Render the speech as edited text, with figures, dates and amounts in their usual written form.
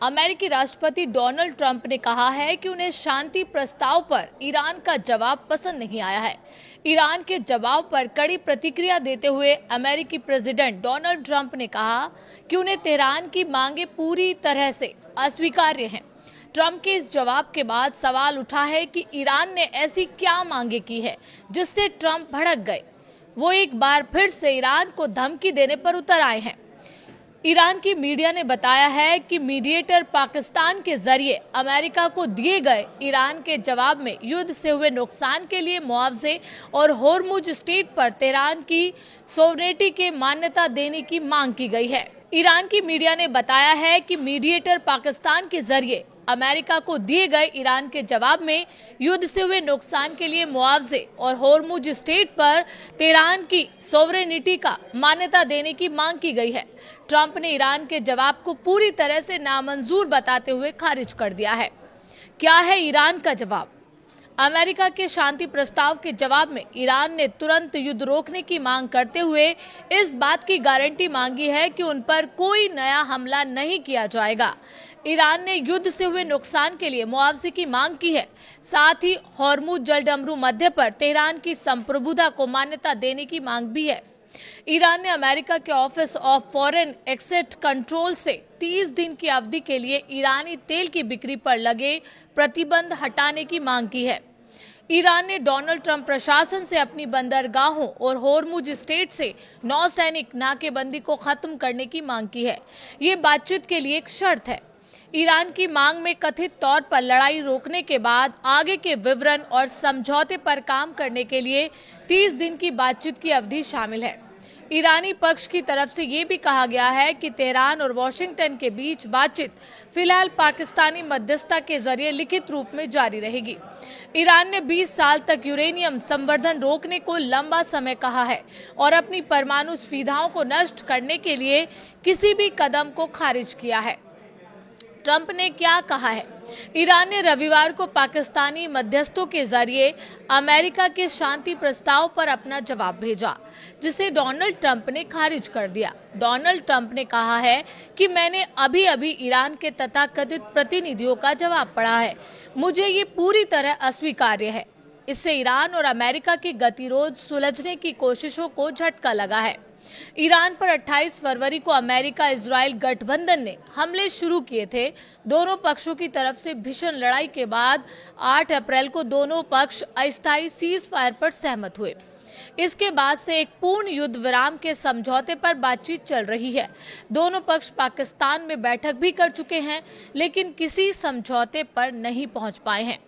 अमेरिकी राष्ट्रपति Donald Trump ने कहा है कि उन्हें शांति प्रस्ताव पर ईरान का जवाब पसंद नहीं आया है। ईरान के जवाब पर कड़ी प्रतिक्रिया देते हुए अमेरिकी प्रेसिडेंट डोनाल्ड ट्रंप ने कहा कि उन्हें तेहरान की मांगे पूरी तरह से अस्वीकार्य हैं। ट्रंप के इस जवाब के बाद सवाल उठा है कि ईरान ने ऐसी क्या मांगे की है जिससे ट्रंप भड़क गए। वो एक बार फिर से ईरान को धमकी देने पर उतर आए हैं। ईरान की मीडिया ने बताया है कि मीडिएटर पाकिस्तान के जरिए अमेरिका को दिए गए ईरान के जवाब में युद्ध से हुए नुकसान के लिए मुआवजे और होर्मुज स्ट्रेट पर तेहरान की सोवरेनिटी के मान्यता देने की मांग की गई है। ईरान की मीडिया ने बताया है कि मीडिएटर पाकिस्तान के जरिए अमेरिका को दिए गए ईरान के जवाब में युद्ध से हुए नुकसान के लिए मुआवजे और होर्मुज स्ट्रेट पर तेहरान की सोवरेनिटी का मान्यता देने की मांग की गई है। ट्रंप ने ईरान के जवाब को पूरी तरह से नामंजूर बताते हुए खारिज कर दिया है। क्या है ईरान का जवाब? अमेरिका के शांति प्रस्ताव के जवाब में ईरान ने तुरंत युद्ध रोकने की मांग करते हुए इस बात की गारंटी मांगी है कि उन पर कोई नया हमला नहीं किया जाएगा। ईरान ने युद्ध से हुए नुकसान के लिए मुआवजे की मांग की है। साथ ही होर्मुज जलडमरू मध्य पर तेहरान की संप्रभुता को मान्यता देने की मांग भी है। ईरान ने अमेरिका के office of foreign exchange control से 30 दिन की अवधि के लिए ईरानी तेल की बिक्री पर लगे प्रतिबंध हटाने की मांग की है। ईरान ने डोनाल्ड ट्रंप प्रशासन से अपनी बंदरगाहों और होर्मुज स्ट्रेट से नौसैनिक नाकेबंदी को खत्म करने की मांग की है। ये बातचीत के लिए एक शर्त है। ईरान की मांग में कथित तौर पर लड़ाई रोकने के बाद आगे के विवरण और समझौते पर काम करने के लिए 30 दिन की बातचीत की अवधि शामिल है। ईरानी पक्ष की तरफ से ये भी कहा गया है कि तेहरान और वॉशिंगटन के बीच बातचीत फिलहाल पाकिस्तानी मध्यस्थता के जरिए लिखित रूप में जारी रहेगी। ईरान ने 20 साल तक यूरेनियम संवर्धन रोकने को लंबा समय कहा है और अपनी परमाणु सुविधाओं को नष्ट करने के लिए किसी भी कदम को खारिज किया है। ट्रंप ने क्या कहा है? ईरान ने रविवार को पाकिस्तानी मध्यस्थों के जरिए अमेरिका के शांति प्रस्ताव पर अपना जवाब भेजा, जिसे डोनाल्ड ट्रंप ने खारिज कर दिया। डोनाल्ड ट्रंप ने कहा है कि मैंने अभी अभी ईरान के तथाकथित प्रतिनिधियों का जवाब पढ़ा है। मुझे ये पूरी तरह अस्वीकार्य है। इससे ईरान और अमेरिका की गतिरोध सुलझने की कोशिशों को झटका लगा है। ईरान पर 28 फरवरी को अमेरिका इजराइल गठबंधन ने हमले शुरू किए थे। दोनों पक्षों की तरफ से भीषण लड़ाई के बाद 8 अप्रैल को दोनों पक्ष अस्थायी सीज फायर पर सहमत हुए। इसके बाद से एक पूर्ण युद्ध विराम के समझौते पर बातचीत चल रही है। दोनों पक्ष पाकिस्तान में बैठक भी कर चुके हैं, लेकिन किसी समझौते पर नहीं पहुंच पाए हैं।